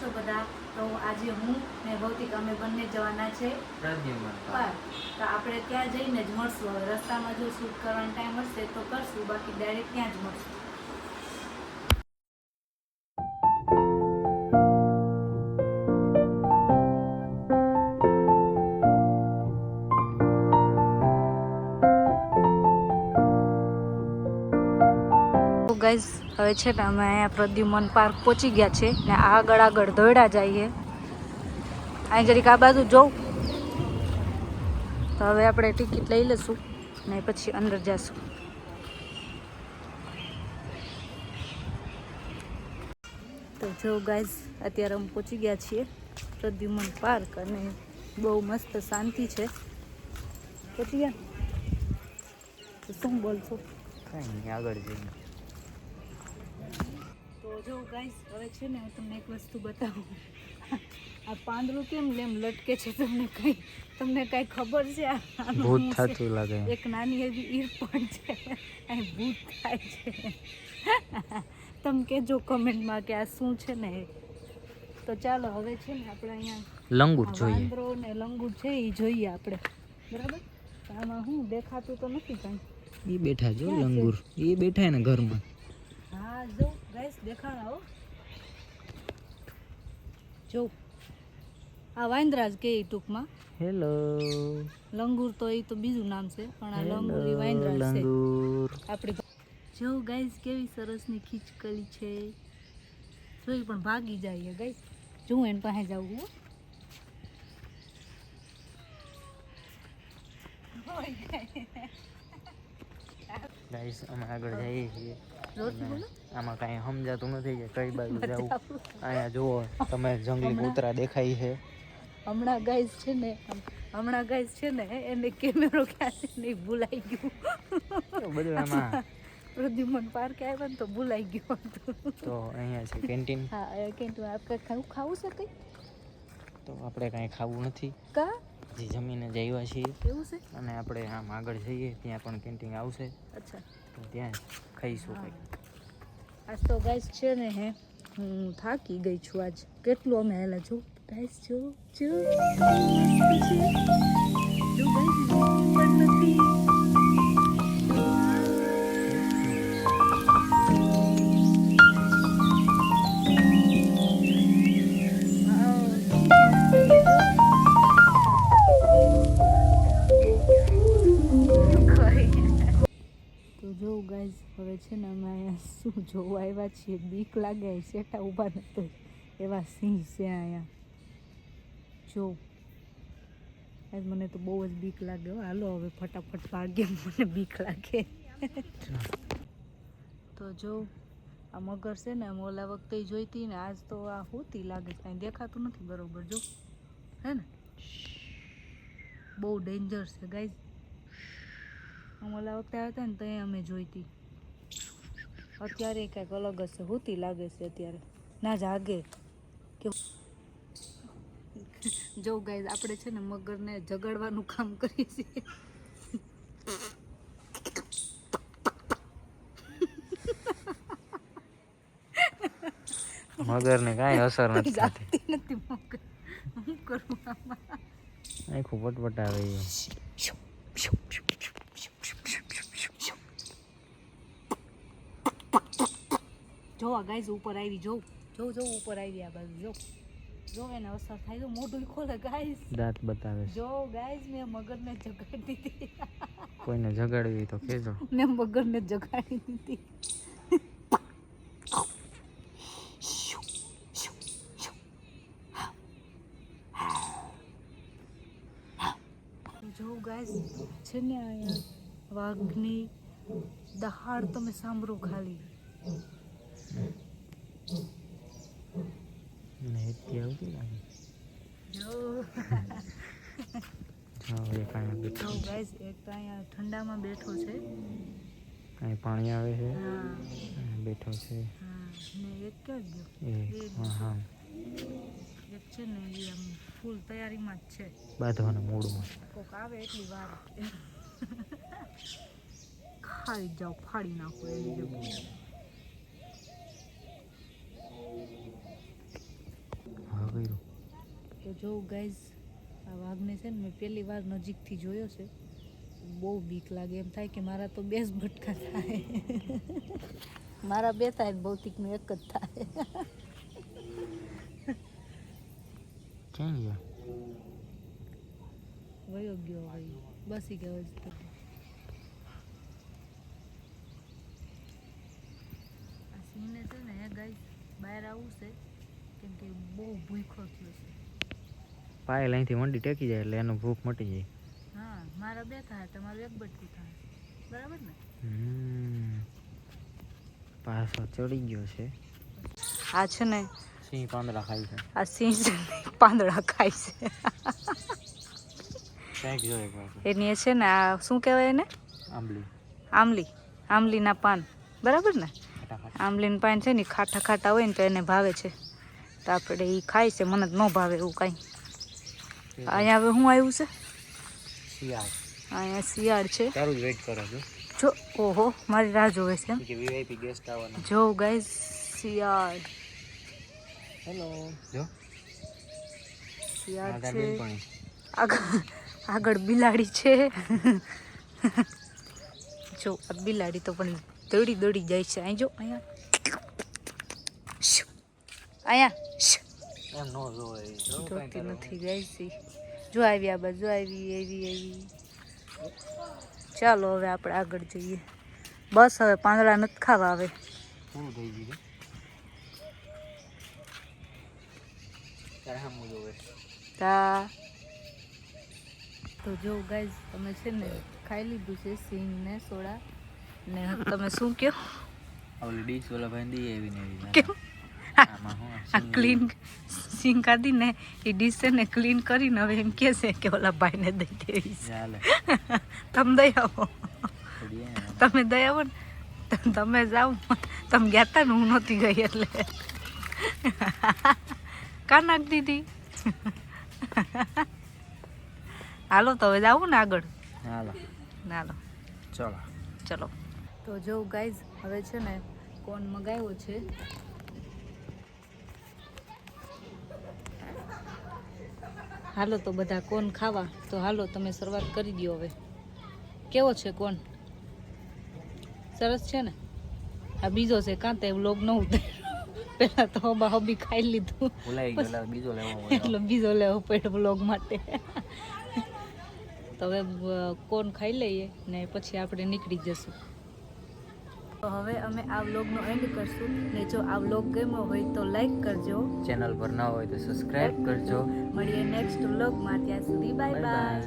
છો બધા? તો આજે હું ને ભૌતિક અમે બંને જવાના છે પ્રદ્યુમન પાર્ક. તો આપણે ત્યાં જઈને જ મળશું. હવે રસ્તામાં જો શૂટ કરવાનો ટાઈમ હશે તો કરશું, બાકી ડાયરેક્ટ ત્યાં જ મળશું. ગાઈઝ હવે છે ને અમે અહીંયા પ્રદ્યુમન પાર્ક પહોંચી ગયા છે ને આગળ દોડ્યા જઈએ. અહીં જરીક આ બાજુ જોઉં તો હવે આપણે ટિકિટ લઈ લઈશું ને પછી અંદર જઈશું. તો જો ગાઈઝ અત્યારે અમે પહોંચી ગયા છીએ પ્રદ્યુમન પાર્ક અને બહુ મસ્ત શાંતિ છે. પહોંચી ગયા તો શું બોલશો? કાંઈ નહીં, આગળ જઈને તો જો ગાઈસ હવે છે ને હું તમને એક વસ્તુ બતાવું. આ પાંદડું કેમ લેમ લટકે છે તમને કાંઈ ખબર છે? ભૂત થતું લાગે. એક નાની એવી ઈર પણ છે અને ભૂત થાય છે. તમે કહેજો કમેન્ટમાં કે આ શું છે ને. તો ચાલો હવે છે ને આપણે અહીંયા લંગૂર જોઈએ. વાંદરો ને લંગૂર છે એ જોઈએ આપણે, બરાબર? આમાં હું દેખાતું તો નથી કાંઈ. એ બેઠા જો લંગૂર, એ બેઠા ને ઘરમાં. હા જો ગાઈસ દેખાણા હો. જો આ વાંદરા જ કે ટૂંકમાં. હેલો લંગૂર તો એ તો બીજું નામ છે, પણ આ લંગૂર એ વાંદરા છે. લંગૂર આપણે જો ગાઈસ કેવી સરસની ખીચકલી છે. જોઈ પણ ભાગી જાય ગાઈસ. જો એને પાસે જાઉં હું. ગાઈસ અમે આગળ જઈએ છીએ. જોરથી બોલો. આમાં કાંઈ સમજાતું નથી કે કઈ બાજુ જવું. અહીંયા જુઓ તમે જંગલી કૂતરા દેખાય છે. હમણાં ગાઈસ છે ને એને કેમેરો ક્યાંથી નહીં ભૂલાઈ ગયું. બધું એમાં પ્રદ્યુમન પાર્કે આવ્યા ને તો ભૂલાઈ ગયું હતું. તો અહીંયા છે કેન્ટીન. હા કેન્ટીન. આપણે ખાવું છે કંઈ? તો આપણે કાંઈ ખાવું નથી, કા જે જમીને જ આવ્યા છીએ. એવું છે? અને આપણે આમ આગળ જઈએ ત્યાં પણ કેન્ટીન આવશે, અચ્છા. તો ત્યાં ખાઈશું કંઈક. આજ તો ગાઈસ છે ને હું થાકી ગઈ છું આજ. કેટલું અમે હેલા જો ગાઈસ જો ગાઈસ પણ નથી. તો જો ગાઈઝ હવે છે ને અમે અહીંયા શું જોવા આવ્યા છીએ? બીક લાગે, શેઠા ઊભા નથી એવા સિંહ છે અહીંયા. જો આજ મને તો બહુ જ બીક લાગે. હાલો હવે ફટાફટ ભાગ્ય, મને બીક લાગે. તો જો આ મગર છે ને, ઓલા વખતે જોઈતી ને આજ તો આ હોતી લાગે. કાંઈ દેખાતું નથી બરોબર. જો હે ને બહુ ડેન્જર છે ગાઈઝ. ઓલા વખતે આવ્યા હતા ને તો અમે જોઈતી. અત્યારે કંઈક અલગ હશે, હોતી લાગે છે અત્યારે. ના જાગે કે જો ગાઈઝ આપણે છે ને મગરને જગાડવાનું કામ કરીએ છીએ. મગરને કાંઈ અસર નથી થતી. નથી મગર. શું કરું આમાં? આખું પટપટાવે છે. જો આ ગાઈઝ ઉપર આવી. જો ઉપર આવી. આ બાજુ જો એને અસર થાય. તો મોઢું ખોલે ગાઈઝ. દાંત બતાવે છે. જો ગાઈઝ મેં મગરને જગાડી દીધી. કોઈને જગાડવી તો કહેજો. મેં મગરને જગાડી દીધી. જો ગાઈઝ છે ને અહીંયા વાઘની દહાડ તમે સાંભળો ખાલી. હેતી આવતી લાગે. જો એક અહીંયા બેઠો. ગાઈઝ એક તો અહીંયા ઠંડામાં બેઠો છે. અહીં પાણી આવે છે. હા બેઠો છે. હા ને એક ક્યાં ગયો? હા એક છે ને એ આમ ફૂલ તૈયારીમાં જ છે બાંધવાના મૂડમાં. કોક આવે એટલી વાર ખાઈ જાઓ, ફાડી નાખો એની જગ્યાએ. તો જો ગાઈઝ આ વાઘને છે ને મેં પહેલી વાર નજીકથી જોયો છે. બહુ બીક લાગે, એમ થાય કે મારા તો બે જ બટકા થાય. મારા બે થાય, ભૌતિકનું એક જ થાય. ક્યાં ગયા? વયો ગયો ભાઈ, બસી ગયો જ તો. આ સિંહને છે ને ગાઈઝ બહાર આવવું છે કેમ કે બહુ ભૂખો થયો છે. પાય લાઈનથી મંડી ટેકી જાય એટલે એનું ભૂખ મટી જાય. હા, મારા બે થાય, તમારું એક બટકું થાય, બરાબર ને? પાછો ચડી ગયો છે. આ છે ને સિંહ પાંદડા ખાય છે. આ સિંહ છે ને પાંદડા ખાય છે. ક્યાંક જોઈએ પાછું. એની એ છે ને આ શું કહેવાય એને? આંબલી. આંબલીના પાન, બરાબર ને? ખટાખટ. આંબલીના પાન છે ને ખાટા ખાટા હોય ને તો એને ભાવે છે, તો આપણે એ ખાય છે. મને જ ન ભાવે એવું કાંઈ. અહીંયા હવે શું આવ્યું છે? શિયાળ. અહીંયા શિયાળ છે. તારું જ વેઇટ કરો છો. જો ઓહો, મારી રાહ જોવે છે. કે વીઆઈપી ગેસ્ટ આવવાના. જો ગાઈઝ શિયાળ. હેલો. જો શિયાળ આધાર છે. બેનપણી. આગળ બિલાડી છે. જો આ બિલાડી તો પણ દોડી દોડી જાય છે. અહીં જો, અહીંયા શ્યો. અહીંયા એમ નો જોવે. જોતી નથી ગાઈસી. જો આવી આ બાજુ આવી. ચાલો હવે આપણે આગળ જઈએ. બસ હવે પાંદડા નથી ખાવા. હવે પૂરું થઈ ગયું. ત્યારે હમ જોવે. તા તો જો ગાઈઝ તમે છે ને ખાઈ લીધું છે સિંગ ને સોડા ને. તમે શું કહો? ઓલી ડીશ ઓલા ભાઈ દી એવી ને એવી. કેમ? આમાં હું આ ક્લીન સિંગ ખાધી ને એ ડીશ છે ને ક્લીન કરીને હવે એમ કહે છે કે ઓલા ભાઈને દઈ દેવી છે. ચાલે. તમે દઈ આવો. થોડી તમે દઈ આવો ને. તમે જાઓ. તમે ગયા હતા ને, હું નહોતી ગઈ એટલે કા નાખ દીધી. હાલો તો હવે જાવું ને આગળ. હાલો. ચલો. તો જો ગાઈઝ હવે છે ને કોન મગાવ્યો છે. હાલો તો બધા કોન ખાવા. તો હાલો તમે શરૂઆત કરી દો હવે. કેવો છે કોન? સરસ છે ને? આ બીજો છે કાં તે વ્લોગ ન ઉતાર્યો. પહેલાં તો હબી ખાઈ લીધું, ભૂલાઈ ગયો. બીજો લેવો એટલે બીજો લેવો પડ્યો વ્લોગ માટે. તો હવે કોન ખાઈ લઈએ ને પછી આપણે નીકળી જશું. તો હવે અમે આ વ્લોગનો એન્ડ કરશું ને જો આ વ્લોગ ગમ્યો હોય તો લાઈક કરજો. ચેનલ પર ના હોય તો સબસ્ક્રાઇબ કરજો. મળીએ નેક્સ્ટ વ્લોગમાં. ત્યાં સુધી બાય બાય.